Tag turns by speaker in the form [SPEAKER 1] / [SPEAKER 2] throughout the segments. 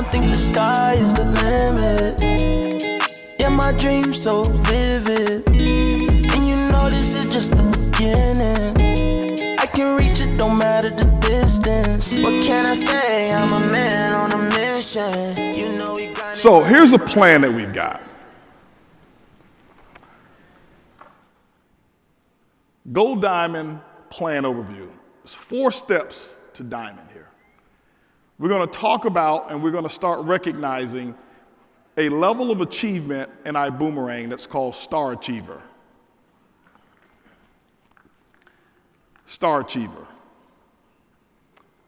[SPEAKER 1] don't think the sky is the limit. Yeah, my dream's so vivid. And you know this is just the beginning. I can reach it, don't matter the distance. What can I say? I'm a man on a mission. You know we got it.
[SPEAKER 2] So here's a plan that we've got. Gold Diamond plan overview. There's 4 steps to diamond here. We're going to talk about and we're going to start recognizing a level of achievement in Ibüümerang that's called Star Achiever. Star Achiever.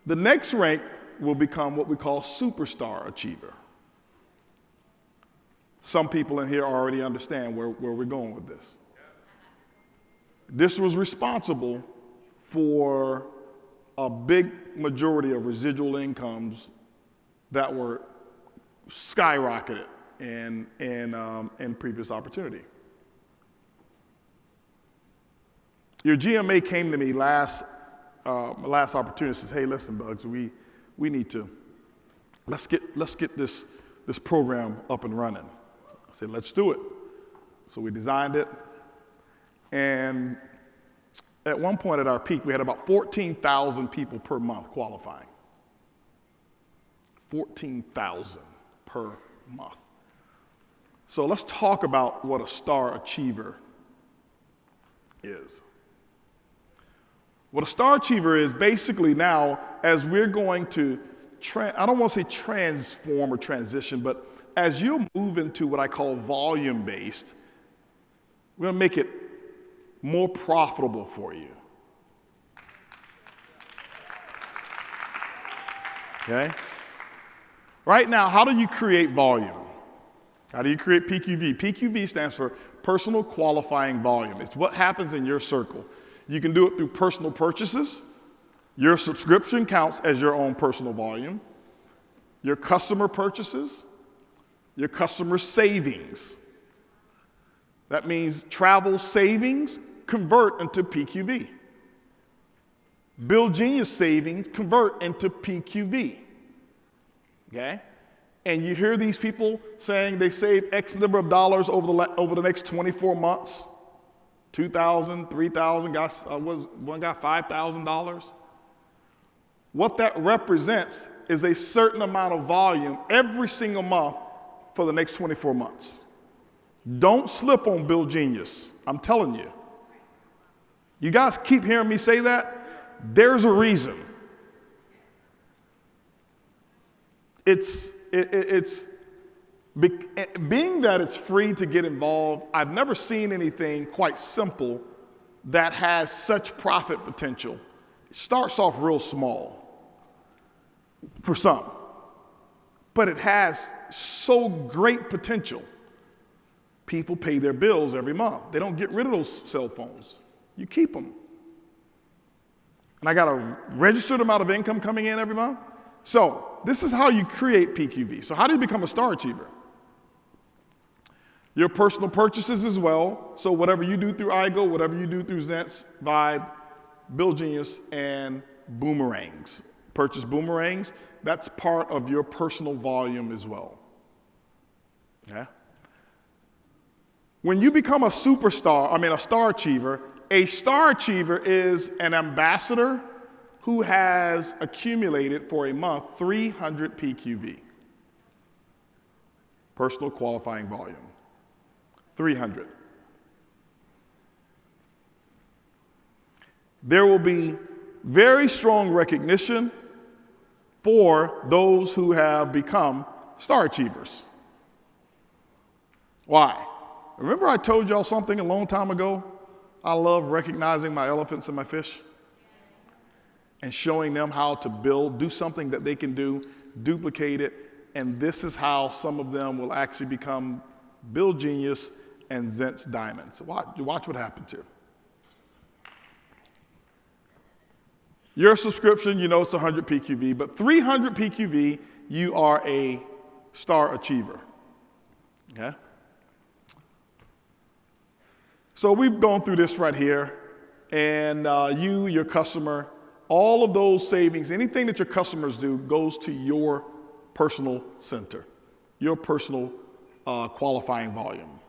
[SPEAKER 2] The next rank will become what we call Superstar Achiever. Some people in here already understand where we're going with this. This was responsible for a big majority of residual incomes that were skyrocketed in previous opportunity. Your GMA came to me last opportunity and says, hey, listen, Bugs, we need to, let's get this program up and running. I said, let's do it. So we designed it. And at one point at our peak, we had about 14,000 people per month qualifying. 14,000 per month. So let's talk about what a Star Achiever is. What a Star Achiever is basically now, as we're going to, I don't want to say transform or transition, but as you move into what I call volume-based, we're going to make it more profitable for you. Okay? Right now, how do you create volume? How do you create PQV? PQV stands for personal qualifying volume. It's what happens in your circle. You can do it through personal purchases. Your subscription counts as your own personal volume. Your customer purchases, your customer savings. That means travel savings convert into PQV. Bill Genius savings convert into PQV. Okay? And you hear these people saying they save X number of dollars over the next 24 months. $2,000, $3,000, one got $5,000. What that represents is a certain amount of volume every single month for the next 24 months. Don't slip on Bill Genius. I'm telling you. You guys keep hearing me say that? There's a reason. Being that it's free to get involved, I've never seen anything quite simple that has such profit potential. It starts off real small for some, but it has so great potential. People pay their bills every month. They don't get rid of those cell phones. You keep them. And I got a registered amount of income coming in every month. So this is how you create PQV. So how do you become a Star Achiever? Your personal purchases as well. So whatever you do through iGo, whatever you do through ZENCE, Vibe, Bill Genius, and Boomerangs. Purchase Boomerangs, that's part of your personal volume as well. Yeah? When you become a Star Achiever, a Star Achiever is an ambassador who has accumulated for a month 300 PQV. Personal qualifying volume. 300. There will be very strong recognition for those who have become Star Achievers. Why? Remember I told y'all something a long time ago? I love recognizing my elephants and my fish and showing them how to do something that they can do, duplicate it, and this is how some of them will actually become Bill Genius and ZENCE Diamonds. So watch what happens here. Your subscription, you know it's 100 PQV, but 300 PQV, you are a Star Achiever. Okay? So we've gone through this right here, and your customer, all of those savings, anything that your customers do goes to your personal center, your personal qualifying volume.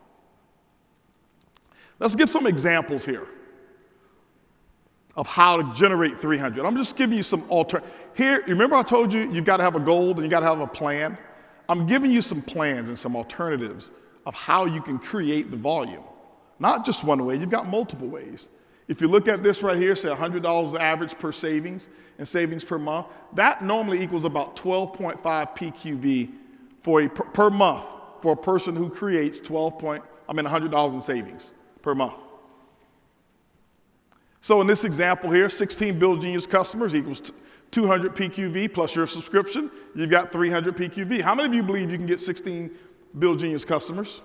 [SPEAKER 2] Let's give some examples here of how to generate 300. I'm just giving you some here, remember I told you you've got to have a goal and you got to have a plan? I'm giving you some plans and some alternatives of how you can create the volume. Not just one way, you've got multiple ways. If you look at this right here, say $100 average per savings and savings per month, that normally equals about 12.5 PQV per month for a person who creates $100 in savings per month. So in this example here, 16 Bill Genius customers equals 200 PQV plus your subscription, you've got 300 PQV. How many of you believe you can get 16 Bill Genius customers?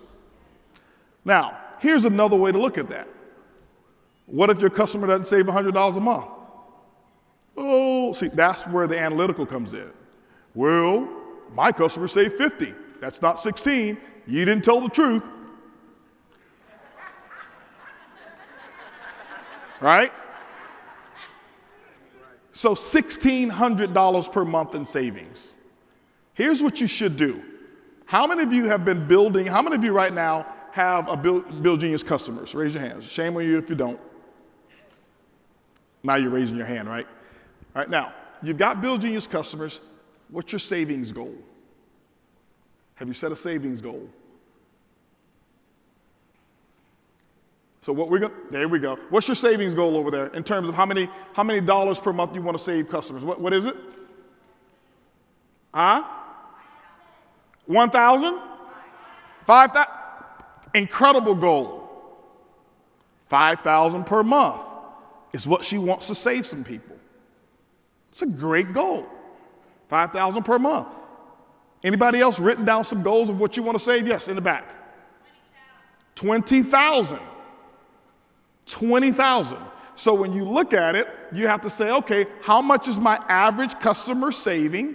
[SPEAKER 2] Now, here's another way to look at that. What if your customer doesn't save $100 a month? Oh, see, that's where the analytical comes in. Well, my customer saved 50. That's not 16. You didn't tell the truth. Right? So $1,600 per month in savings. Here's what you should do. How many of you have been building, how many of you right now have a Bill Genius customers? Raise your hands. Shame on you if you don't. Now you're raising your hand, right? All right, now, you've got Bill Genius customers. What's your savings goal? Have you set a savings goal? So there we go. What's your savings goal over there in terms of how many dollars per month you want to save customers? What is it? 1,000? 5,000? Incredible goal. 5,000 per month is what she wants to save some people. It's a great goal. 5,000 per month. Anybody else written down some goals of what you want to save? Yes, in the back. 20,000. 20,000. So when you look at it, you have to say, okay, how much is my average customer saving?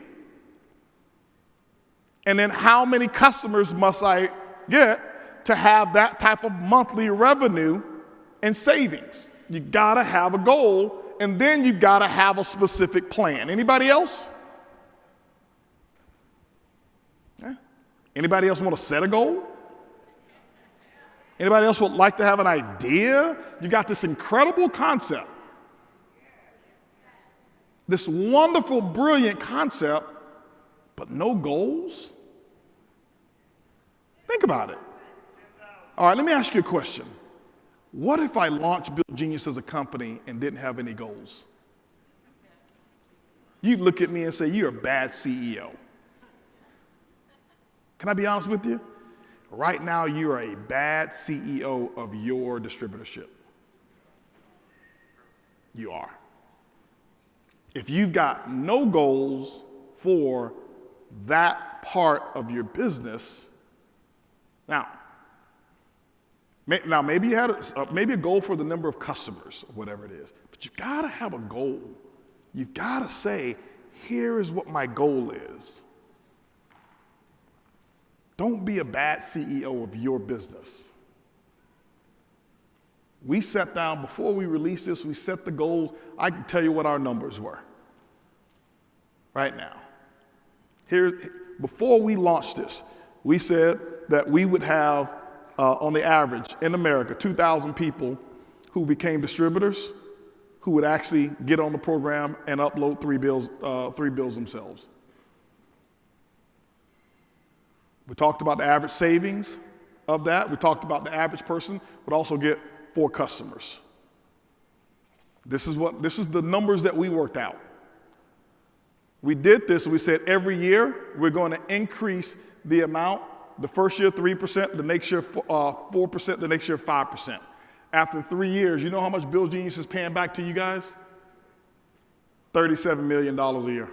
[SPEAKER 2] And then how many customers must I get to have that type of monthly revenue and savings? You gotta have a goal, and then you gotta have a specific plan. Anybody else? Yeah. Anybody else want to set a goal? Anybody else would like to have an idea? You got this incredible concept. This wonderful, brilliant concept, but no goals? Think about it. All right, let me ask you a question. What if I launched Bill Genius as a company and didn't have any goals? You'd look at me and say, you're a bad CEO. Can I be honest with you? Right now, you are a bad CEO of your distributorship. You are. If you've got no goals for that part of your business, now maybe you had maybe a goal for the number of customers, or whatever it is, but you've got to have a goal. You've got to say, here is what my goal is. Don't be a bad CEO of your business. We sat down, before we released this, we set the goals. I can tell you what our numbers were right now. Before we launched this, we said that we would have, on the average, in America, 2,000 people who became distributors who would actually get on the program and upload three bills themselves. We talked about the average savings of that. We talked about the average person would also get 4 customers. This is the numbers that we worked out. We did this, and we said every year we're going to increase the amount. The first year 3%, the next year 4%, the next year 5%. After 3 years, you know how much Bill Genius is paying back to you guys? $37 million a year.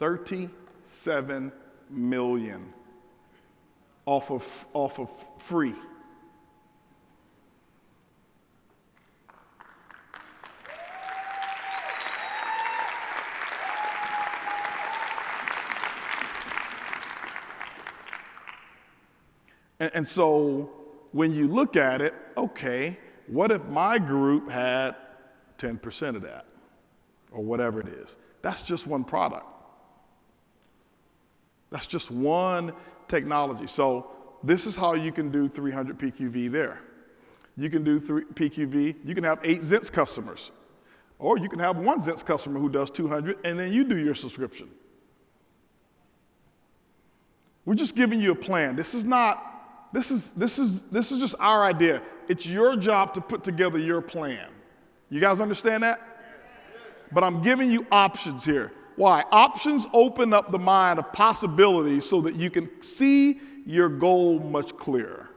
[SPEAKER 2] $37 million off of free. And so when you look at it, okay, what if my group had 10% of that, or whatever it is? That's just one product. That's just one technology. So this is how you can do 300 PQV there. You can do PQV, you can have 8 ZENCE customers, or you can have 1 ZENCE customer who does 200, and then you do your subscription. We're just giving you a plan. This is just our idea. It's your job to put together your plan. You guys understand that? But I'm giving you options here. Why? Options open up the mind of possibilities so that you can see your goal much clearer.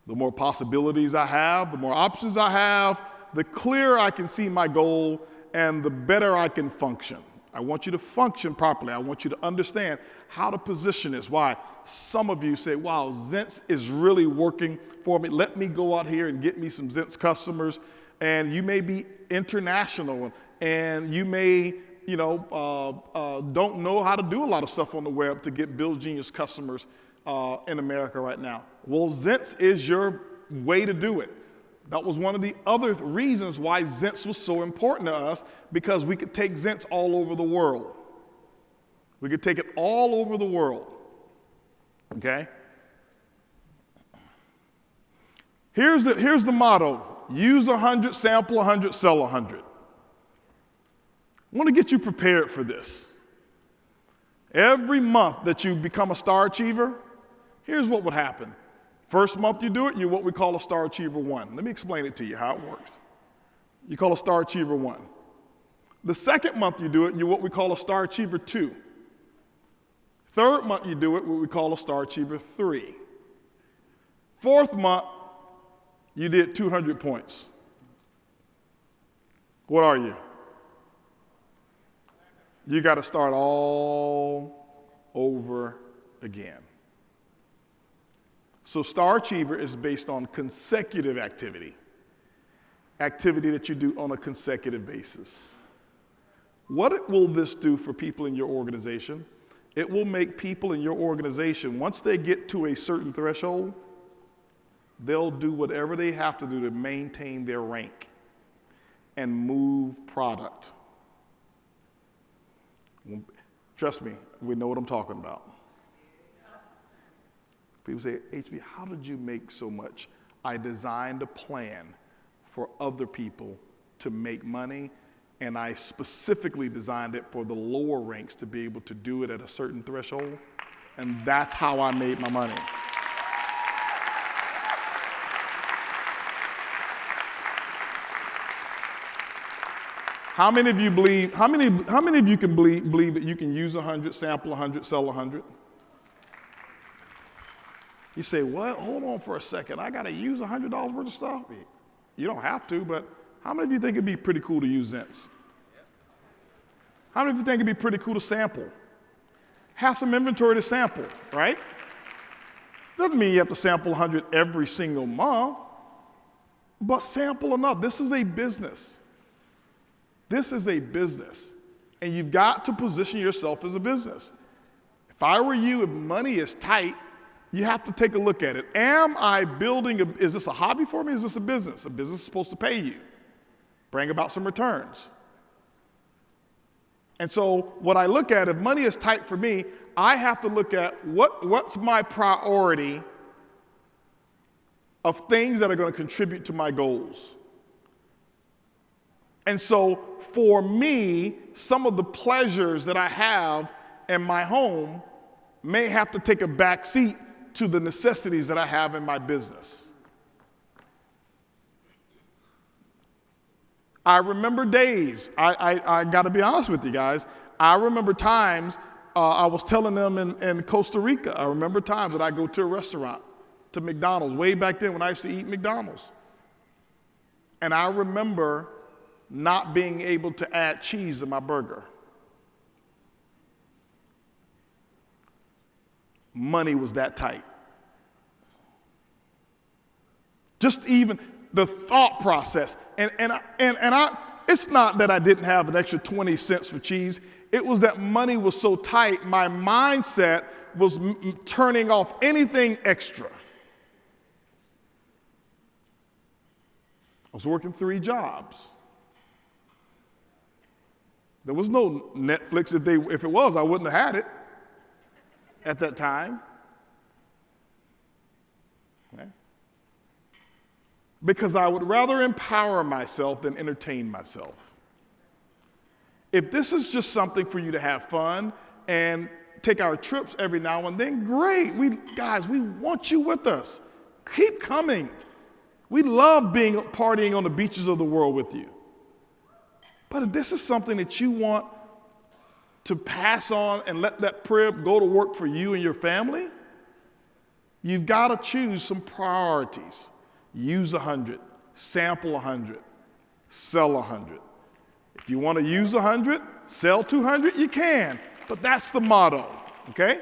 [SPEAKER 2] The more possibilities I have, the more options I have, the clearer I can see my goal, and the better I can function. I want you to function properly. I want you to understand how to position this. Why? Some of you say, wow, ZENCE is really working for me. Let me go out here and get me some ZENCE customers. And you may be international, and you may, don't know how to do a lot of stuff on the web to get Build Genius customers in America right now. Well, ZENCE is your way to do it. That was one of the other reasons why ZENCE was so important to us, because we could take ZENCE all over the world. We could take it all over the world, okay? Here's the motto: use 100, sample 100, sell 100. I want to get you prepared for this. Every month that you become a star achiever, here's what would happen. First month you do it, you're what we call a Star Achiever 1. Let me explain it to you, how it works. You call a Star Achiever 1. The second month you do it, you're what we call a Star Achiever 2. Third month you do it, what we call a Star Achiever 3. Fourth month, you did 200 points. What are you? You got to start all over again. So Star Achiever is based on consecutive activity that you do on a consecutive basis. What will this do for people in your organization? It will make people in your organization, once they get to a certain threshold, they'll do whatever they have to do to maintain their rank and move product. Trust me, we know what I'm talking about. People say, HB, how did you make so much? I designed a plan for other people to make money, and I specifically designed it for the lower ranks to be able to do it at a certain threshold, and that's how I made my money. How many of you believe, how many of you can believe that you can use 100, sample 100, sell 100? You say, what? Hold on for a second. I got to use $100 worth of stuff? You don't have to, but how many of you think it'd be pretty cool to use ZENCE? How many of you think it'd be pretty cool to sample? Have some inventory to sample, right? Doesn't mean you have to sample 100 every single month, but sample enough. This is a business. This is a business, and you've got to position yourself as a business. If I were you, if money is tight, you have to take a look at it. Am I building is this a hobby for me? Is this a business? A business is supposed to pay you, bring about some returns. And so what I look at, if money is tight for me, I have to look at what's my priority of things that are going to contribute to my goals. And so for me, some of the pleasures that I have in my home may have to take a back seat to the necessities that I have in my business. I remember days, I got to be honest with you guys, I remember times, I was telling them in Costa Rica, I remember times that I go to a restaurant, to McDonald's, way back then when I used to eat McDonald's. And I remember not being able to add cheese to my burger. Money was that tight. Just even the thought process. And it's not that I didn't have an extra 20 cents for cheese. It was that money was so tight, my mindset was turning off anything extra. was working 3 jobs. There was no Netflix. If it was, I wouldn't have had it at that time. Okay? Because I would rather empower myself than entertain myself. If this is just something for you to have fun and take our trips every now and then, great. Guys, we want you with us. Keep coming. We love partying on the beaches of the world with you. But if this is something that you want to pass on and let that PRIB go to work for you and your family, you've got to choose some priorities. Use 100, sample 100, sell 100. If you want to use 100, sell 200, you can. But that's the motto, okay?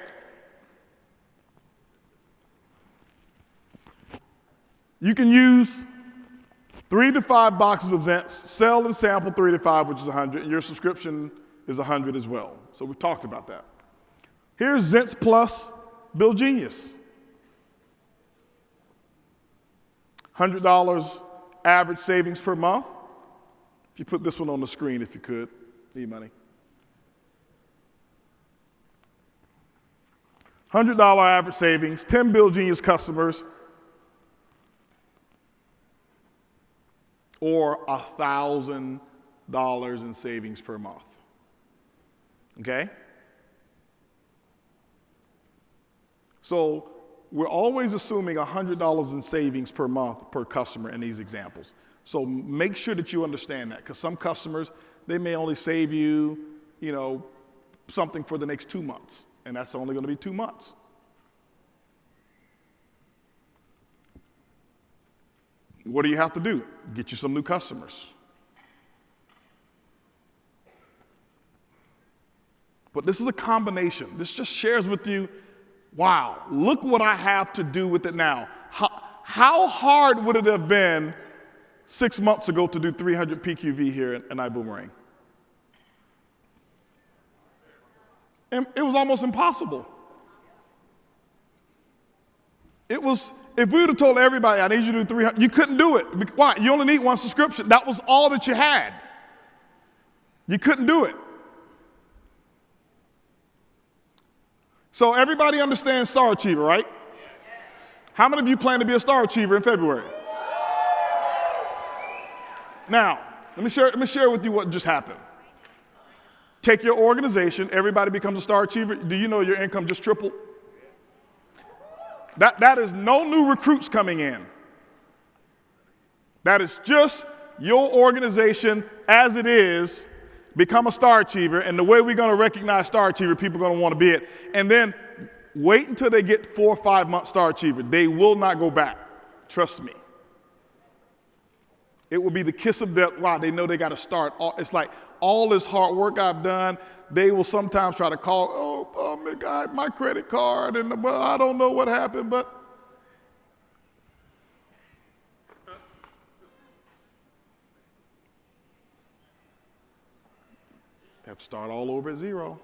[SPEAKER 2] You can use 3 to 5 boxes of ZENCE, sell and sample 3 to 5, which is 100, and your subscription is 100 as well. So we've talked about that. Here's ZENCE Plus Bill Genius. $100 average savings per month. If you put this one on the screen, if you could, need money. $100 average savings, 10 Bill Genius customers, or $1,000 in savings per month. Okay? So we're always assuming $100 in savings per month per customer in these examples. So make sure that you understand that, because some customers, they may only save you, something for the next 2 months, and that's only going to be 2 months. What do you have to do? Get you some new customers. But this is a combination. This just shares with you, wow, look what I have to do with it now. How hard would it have been 6 months ago to do 300 PQV here in Ibüümerang? And it was almost impossible. If we would have told everybody, I need you to do 300, you couldn't do it. Why? You only need 1 subscription. That was all that you had. You couldn't do it. So everybody understands Star Achiever, right? How many of you plan to be a Star Achiever in February? Now, let me share with you what just happened. Take your organization, everybody becomes a Star Achiever. Do you know your income just tripled? That is no new recruits coming in. That is just your organization as it is, become a Star Achiever, and the way we're going to recognize Star Achiever, people are going to want to be it. And then wait until they get 4 or 5 months Star Achiever. They will not go back. Trust me. It will be the kiss of death. Wow, they know they got to start. It's like all this hard work I've done, they will sometimes try to call, my credit card, and well, I don't know what happened, but have to start all over at 0.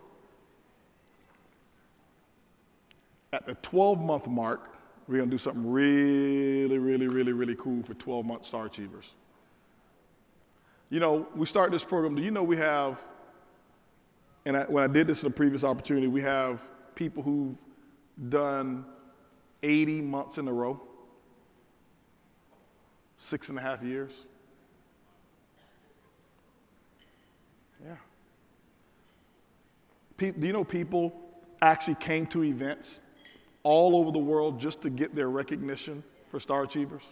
[SPEAKER 2] At the 12-month mark, we're going to do something really, really, really, really cool for 12-month Star Achievers. We started this program. Do you know we have, when I did this in a previous opportunity, we have people who've done 80 months in a row, 6.5 years. Yeah. Do you know people actually came to events all over the world just to get their recognition for Star Achievers?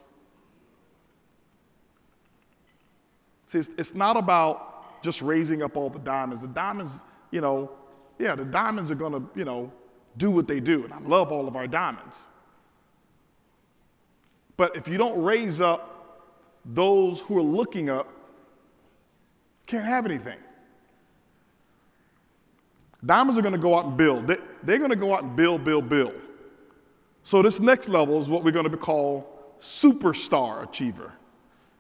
[SPEAKER 2] See, it's not about just raising up all the diamonds. The diamonds, the diamonds are going to, do what they do. And I love all of our diamonds. But if you don't raise up those who are looking up, can't have anything. Diamonds are going to go out and build. They're going to go out and build. So this next level is what we're going to call Superstar Achiever.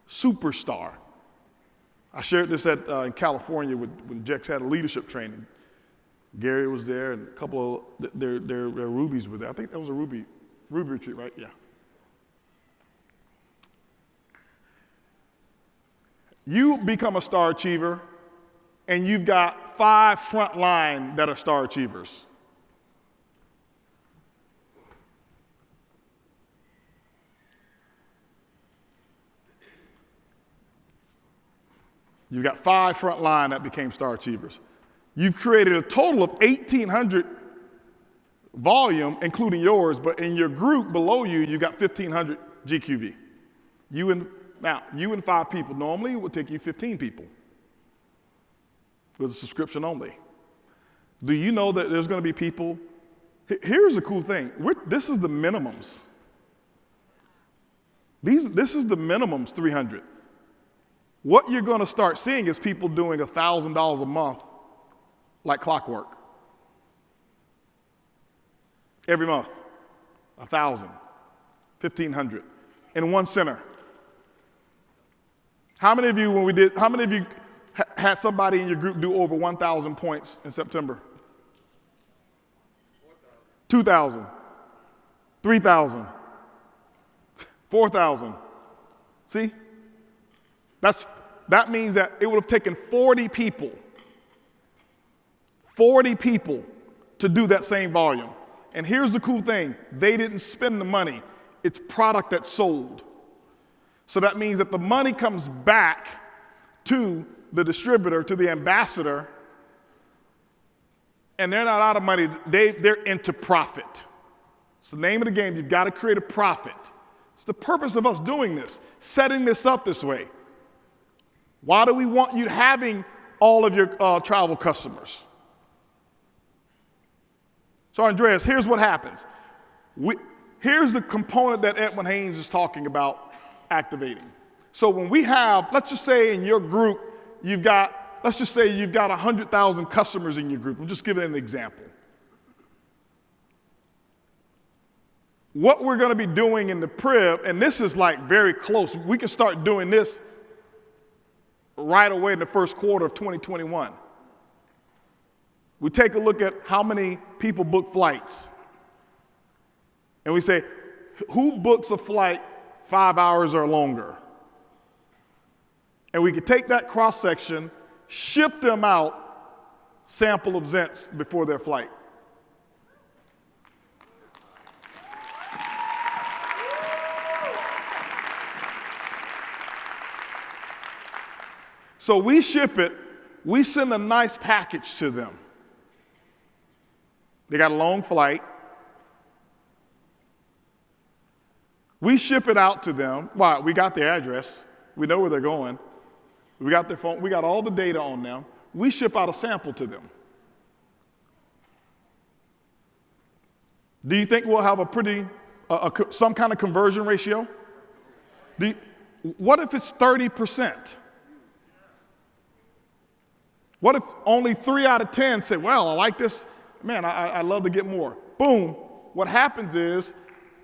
[SPEAKER 2] Superstar. I shared this in California when Jex had a leadership training. Gary was there, and a couple of their rubies were there. I think that was a ruby retreat, right? Yeah. You become a star achiever, and you've got 5 frontline that are star achievers. You've got 5 frontline that became star achievers. You've created a total of 1,800 volume, including yours, but in your group below you, you got 1,500 GQV. You and 5 people. Normally, it would take you 15 people with a subscription only. Do you know that there's going to be people? Here's the cool thing. This is the minimums. This is the minimums, 300. What you're going to start seeing is people doing $1,000 a month like clockwork. Every month, 1,000, 1,500 in one center. How many of you had somebody in your group do over 1,000 points in September? 2,000, 3,000, 4,000. See? That means that it would have taken 40 people to do that same volume. And here's the cool thing. They didn't spend the money. It's product that's sold. So that means that the money comes back to the distributor, to the ambassador, and they're not out of money. They're into profit. It's the name of the game. You've got to create a profit. It's the purpose of us doing this, setting this up this way. Why do we want you having all of your travel customers? So Andreas, here's what happens. Here's the component that Edwin Haynes is talking about activating. So when we have, let's just say in your group, you've got 100,000 customers in your group. I'm just giving an example. What we're going to be doing in the PRIB, and this is like very close. We can start doing this right away in the first quarter of 2021. We take a look at how many people book flights. And we say, who books a flight 5 hours or longer? And we can take that cross-section, ship them out, sample of ZENCE before their flight. So we ship it, we send a nice package to them. They got a long flight. We ship it out to them. Why? We got their address. We know where they're going. We got their phone. We got all the data on them. We ship out a sample to them. Do you think we'll have some kind of conversion ratio? What if it's 30%? What if only 3 out of 10 say, well, I like this. Man, I'd love to get more. Boom. What happens is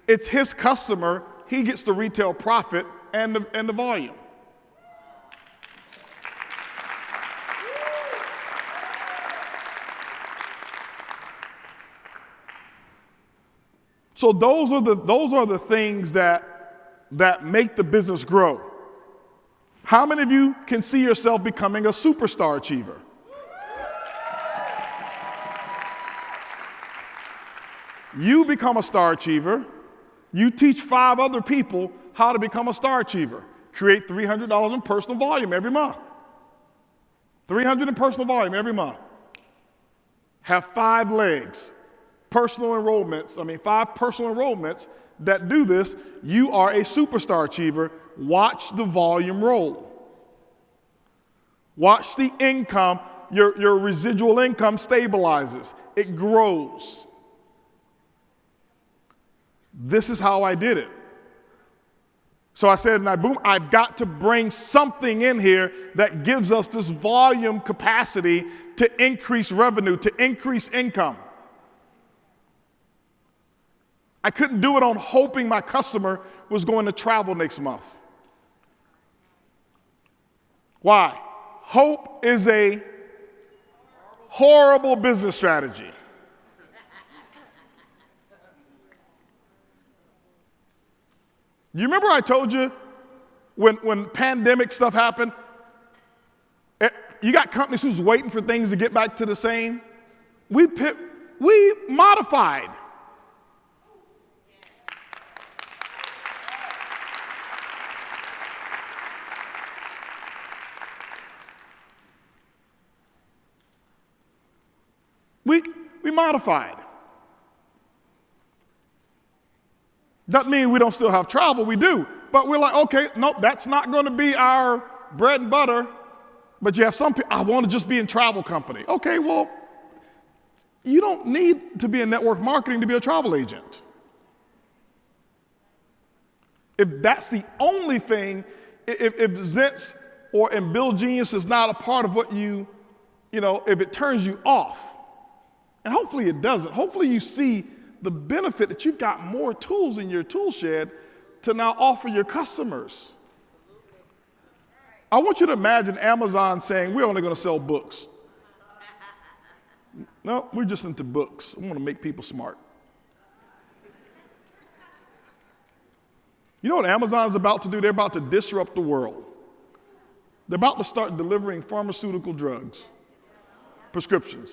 [SPEAKER 2] it's his customer. He gets the retail profit and the volume. So those are the things that make the business grow. How many of you can see yourself becoming a superstar achiever? You become a star achiever. You teach 5 other people how to become a star achiever. Create $300 in personal volume every month. $300 in personal volume every month. Have 5 legs. 5 personal enrollments that do this. You are a superstar achiever. Watch the volume roll. Watch the income. Your residual income stabilizes. It grows. This is how I did it. So I said in BüüM, I've got to bring something in here that gives us this volume capacity to increase revenue, to increase income. I couldn't do it on hoping my customer was going to travel next month. Why? Hope is a horrible business strategy. You remember I told you when pandemic stuff happened, you got companies who's waiting for things to get back to the same. We modified. We modified. Doesn't mean we don't still have travel, we do. But we're like, okay, nope, that's not going to be our bread and butter. But you have some people, I want to just be in travel company. Okay, well, you don't need to be in network marketing to be a travel agent. If that's the only thing, if ZENCE and Build Genius is not a part of what you know, if it turns you off, and hopefully it doesn't, hopefully you see the benefit that you've got more tools in your tool shed to now offer your customers. I want you to imagine Amazon saying, we're only going to sell books. No, we're just into books. I want to make people smart. You know what Amazon's about to do? They're about to disrupt the world. They're about to start delivering pharmaceutical drugs, prescriptions.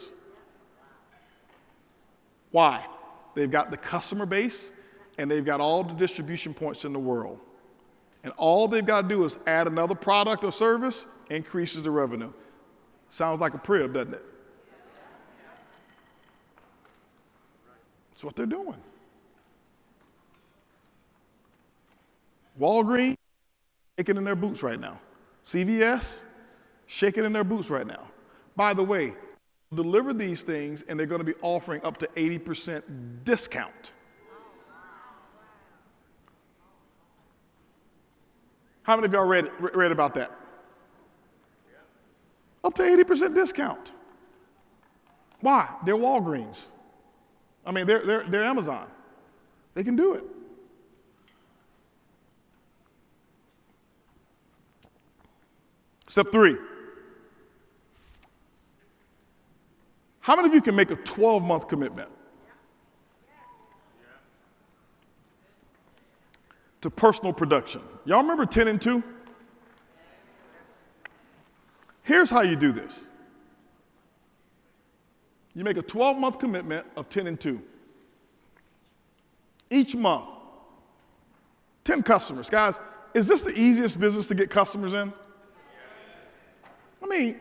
[SPEAKER 2] Why? They've got the customer base and they've got all the distribution points in the world. And all they've got to do is add another product or service, increases the revenue. Sounds like a PRIB, doesn't it? That's what they're doing. Walgreens, shaking in their boots right now. CVS, shaking in their boots right now. By the way, deliver these things and they're going to be offering up to 80% discount. How many of y'all read about that? Up to 80% discount. Why? They're Walgreens. I mean, they're Amazon. They can do it. Step 3. How many of you can make a 12-month commitment to personal production? Y'all remember 10 and 2? Here's how you do this. You make a 12-month commitment of 10 and 2. Each month, 10 customers. Guys, is this the easiest business to get customers in? I mean,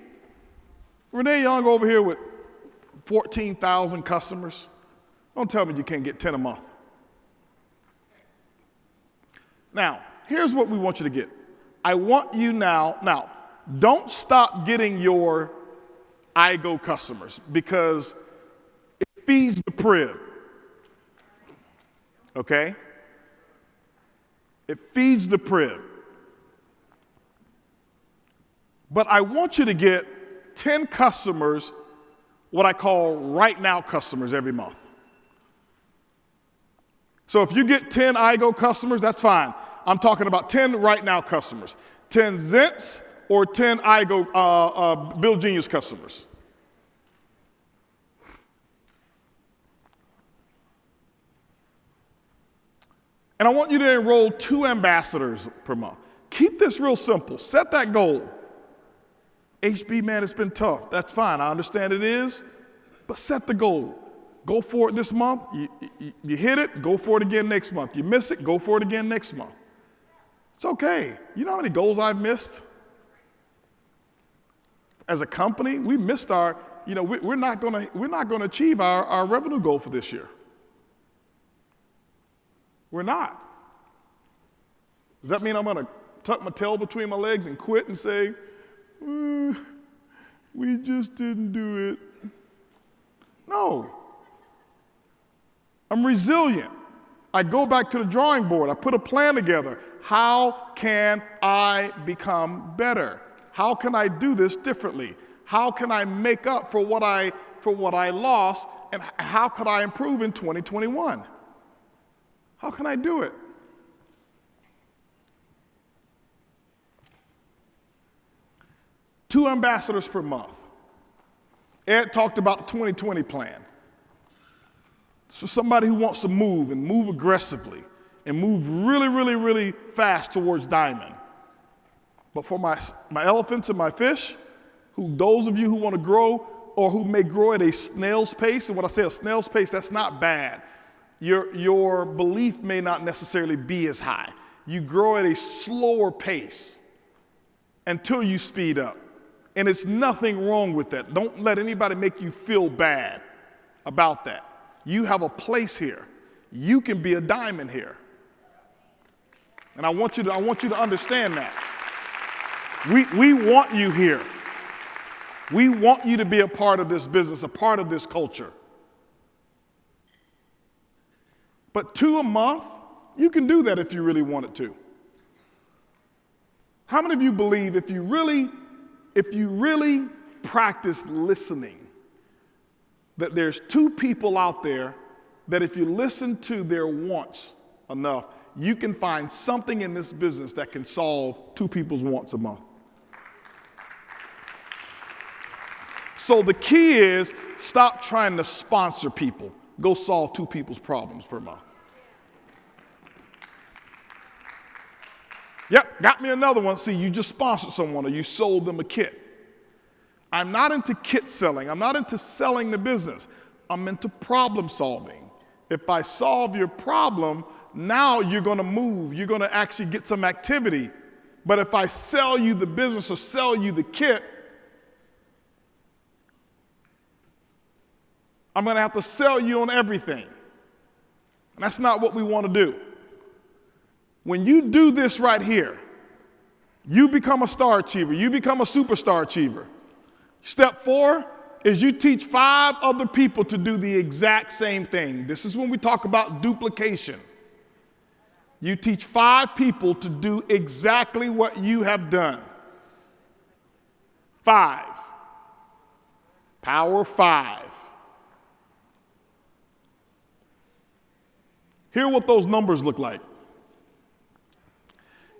[SPEAKER 2] Renee Young over here with 14,000 customers. Don't tell me you can't get 10 a month. Now, here's what we want you to get. I want you now, don't stop getting your iGo customers because it feeds the PRIB. Okay? It feeds the PRIB. But I want you to get 10 customers, what I call right now customers every month. So if you get 10 iGo customers, that's fine. I'm talking about 10 right now customers. 10 ZENCE or 10 iGo Build Genius customers. And I want you to enroll 2 ambassadors per month. Keep this real simple. Set that goal. HB, man, it's been tough. That's fine. I understand it is. But set the goal. Go for it this month. You hit it, go for it again next month. You miss it, go for it again next month. It's okay. You know how many goals I've missed? As a company, we missed our, we're not going to achieve our revenue goal for this year. We're not. Does that mean I'm going to tuck my tail between my legs and quit and say, we just didn't do it? No. I'm resilient. I go back to the drawing board. I put a plan together. How can I become better? How can I do this differently? How can I make up for what I lost? And how could I improve in 2021? How can I do it? Two ambassadors per month. Ed talked about the 2020 plan. It's for somebody who wants to move and move aggressively and move really, really, really fast towards diamond. But for my elephants and my fish those of you who want to grow or who may grow at a snail's pace, and when I say a snail's pace, that's not bad. Your belief may not necessarily be as high. You grow at a slower pace until you speed up. And it's nothing wrong with that. Don't let anybody make you feel bad about that. You have a place here. You can be a diamond here. And I want you to understand that. We want you here. We want you to be a part of this business, a part of this culture. But 2 a month, you can do that if you really wanted to. How many of you believe if you really practice listening, that there's 2 people out there that if you listen to their wants enough, you can find something in this business that can solve 2 people's wants a month? So the key is stop trying to sponsor people. Go solve 2 people's problems per month. Yep, got me another one. See, you just sponsored someone or you sold them a kit. I'm not into kit selling. I'm not into selling the business. I'm into problem solving. If I solve your problem, now you're going to move. You're going to actually get some activity. But if I sell you the business or sell you the kit, I'm going to have to sell you on everything. And that's not what we want to do. When you do this right here, you become a star achiever. You become a superstar achiever. Step 4 is you teach 5 other people to do the exact same thing. This is when we talk about duplication. You teach 5 people to do exactly what you have done. 5. Power 5. Here are what those numbers look like.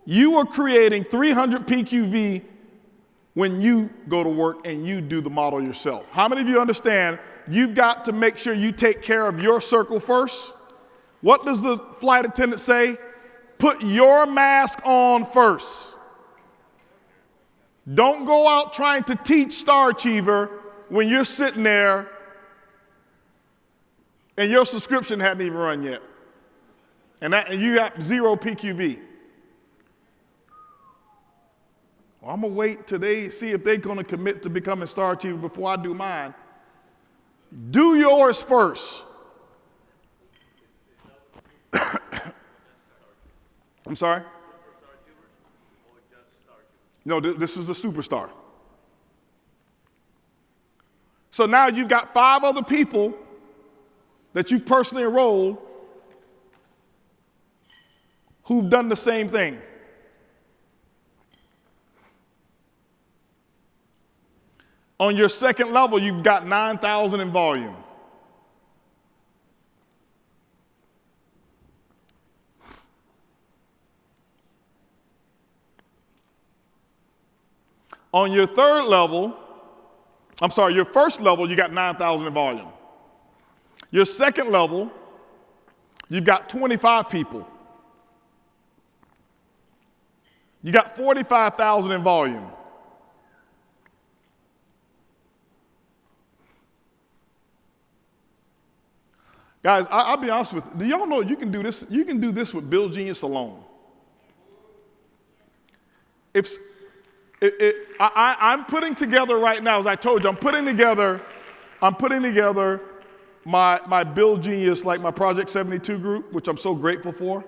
[SPEAKER 2] You are creating 300 PQV when you go to work and you do the model yourself. How many of you understand you've got to make sure you take care of your circle first? What does the flight attendant say? Put your mask on first. Don't go out trying to teach Star Achiever when you're sitting there and your subscription hadn't even run yet. And you got 0 PQV. Well, I'm going to wait till they see if they're going to commit to becoming Star Achiever before I do mine. Do yours first. I'm sorry? No, this is a superstar. So now you've got 5 other people that you've personally enrolled who've done the same thing. On your second level, you've got 9,000 in volume. On your third level, your first level, you got 9,000 in volume. Your second level, you've got 25 people. You got 45,000 in volume. Guys, I'll be honest with you. Do y'all know you can do this? You can do this with Build Genius alone. I'm putting together right now, as I told you, I'm putting together my Build Genius, like my Project 72 group, which I'm so grateful for.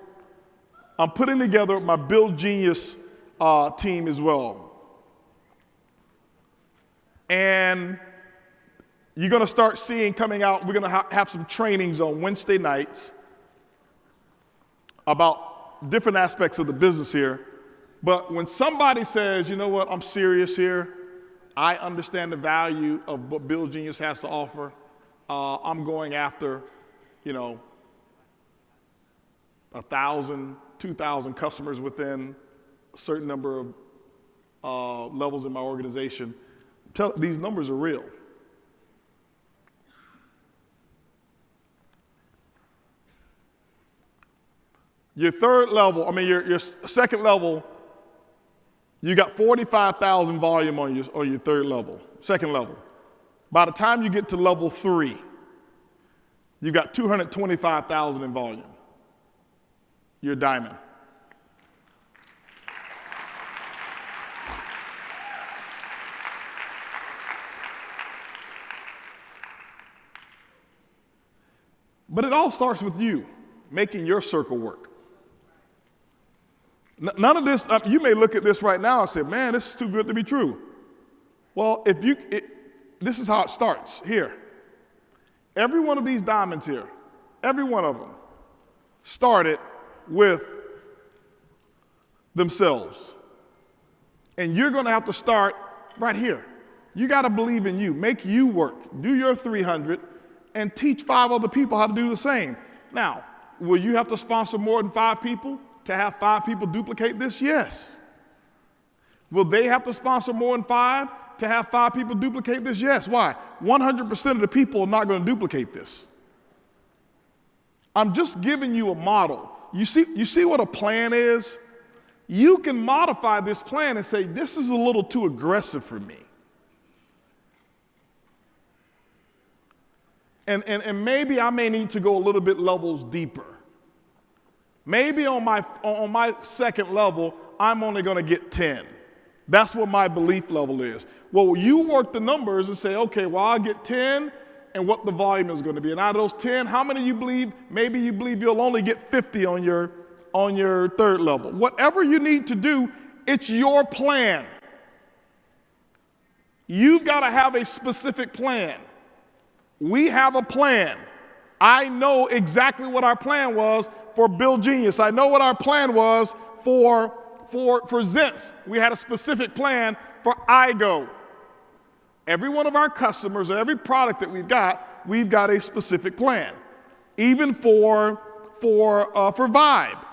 [SPEAKER 2] I'm putting together my Build Genius team as well. And you're going to start seeing coming out, we're going to have some trainings on Wednesday nights about different aspects of the business here. But when somebody says, you know what, I'm serious here, I understand the value of what Build Genius has to offer, I'm going after, 1,000, 2,000 customers within a certain number of levels in my organization. These numbers are real. Your third level, your second level, You got 45,000 volume on your third level, second level. By the time you get to level 3, you got 225,000 in volume. You're a diamond. But it all starts with you making your circle work. None of this, you may look at this right now and say, man, this is too good to be true. Well, this is how it starts here. Every one of these diamonds here, every one of them started with themselves. And you're going to have to start right here. You got to believe in you. Make you work. Do your 300 and teach 5 other people how to do the same. Now, will you have to sponsor more than 5 people to have 5 people duplicate this? Yes. Will they have to sponsor more than 5 to have 5 people duplicate this? Yes. Why? 100% of the people are not going to duplicate this. I'm just giving you a model. You see what a plan is? You can modify this plan and say, this is a little too aggressive for me. And maybe I may need to go a little bit levels deeper. Maybe on my second level, I'm only going to get 10. That's what my belief level is. Well, you work the numbers and say, okay, well, I'll get 10 and what the volume is going to be. And out of those 10, how many you believe? Maybe you believe you'll only get 50 on your third level. Whatever you need to do, it's your plan. You've got to have a specific plan. We have a plan. I know exactly what our plan was for Build Genius. I know what our plan was for ZENCE. We had a specific plan for IGO. Every one of our customers, or every product that we've got a specific plan. Even for Vibe,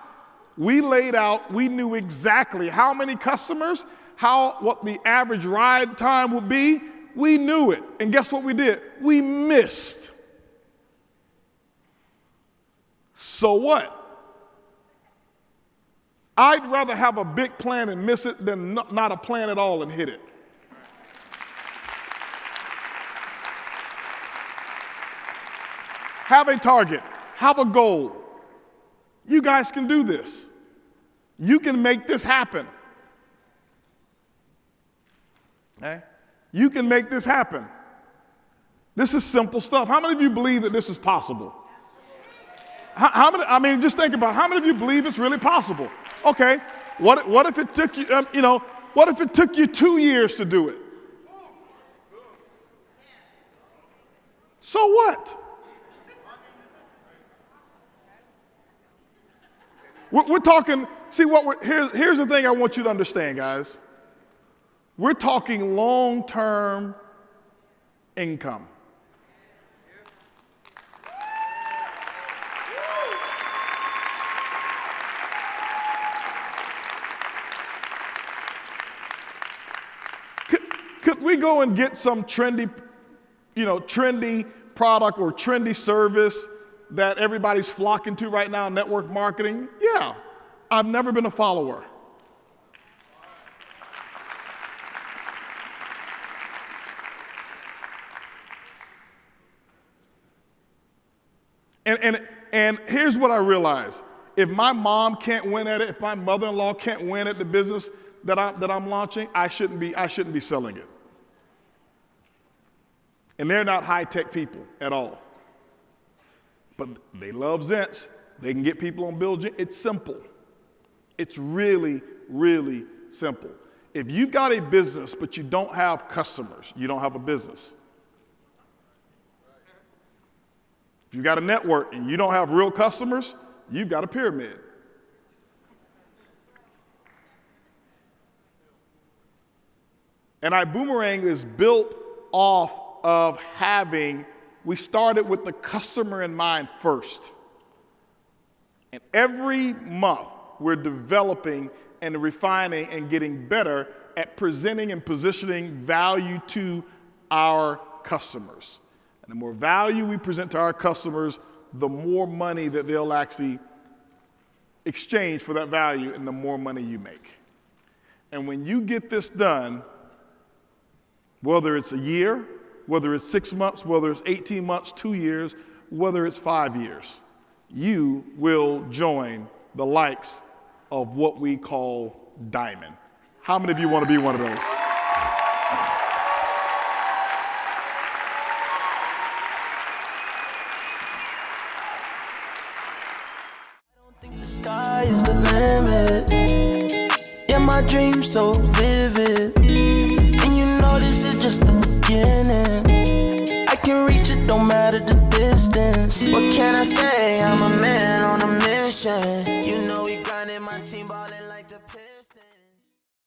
[SPEAKER 2] we laid out, we knew exactly how many customers, what the average ride time would be. We knew it. And guess what we did? We missed. So what? I'd rather have a big plan and miss it than not a plan at all and hit it. Have a target. Have a goal. You guys can do this. You can make this happen. Okay? You can make this happen. This is simple stuff. How many of you believe that this is possible? How many? I mean, just think about it. How many of you believe it's really possible? Okay. What if it took you? What if it took you 2 years to do it? So what? We're talking. See here's the thing I want you to understand, guys. We're talking long-term income. Could we go and get some trendy product or trendy service that everybody's flocking to right now in network marketing? Yeah. I've never been a follower. And here's what I realized. If my mom can't win at it, if my mother-in-law can't win at the business that I'm launching, I shouldn't be selling it. And they're not high-tech people at all. But they love ZENCE. They can get people on Build Genius. It's simple. It's really, really simple. If you've got a business but you don't have customers, you don't have a business. If you've got a network and you don't have real customers, you've got a pyramid. And Ibüümerang is built off of we started with the customer in mind first. And every month we're developing and refining and getting better at presenting and positioning value to our customers. And the more value we present to our customers, the more money that they'll actually exchange for that value and the more money you make. And when you get this done, whether it's a year, whether it's 6 months, whether it's 18 months, 2 years, whether it's 5 years, you will join the likes of what we call diamond. How many of you want to be one of those?
[SPEAKER 1] The sky is the limit. Yeah, my dream's so vivid. And you know this is just the beginning. I can reach it, don't matter the distance. What can I say? I'm a man on a mission. You know we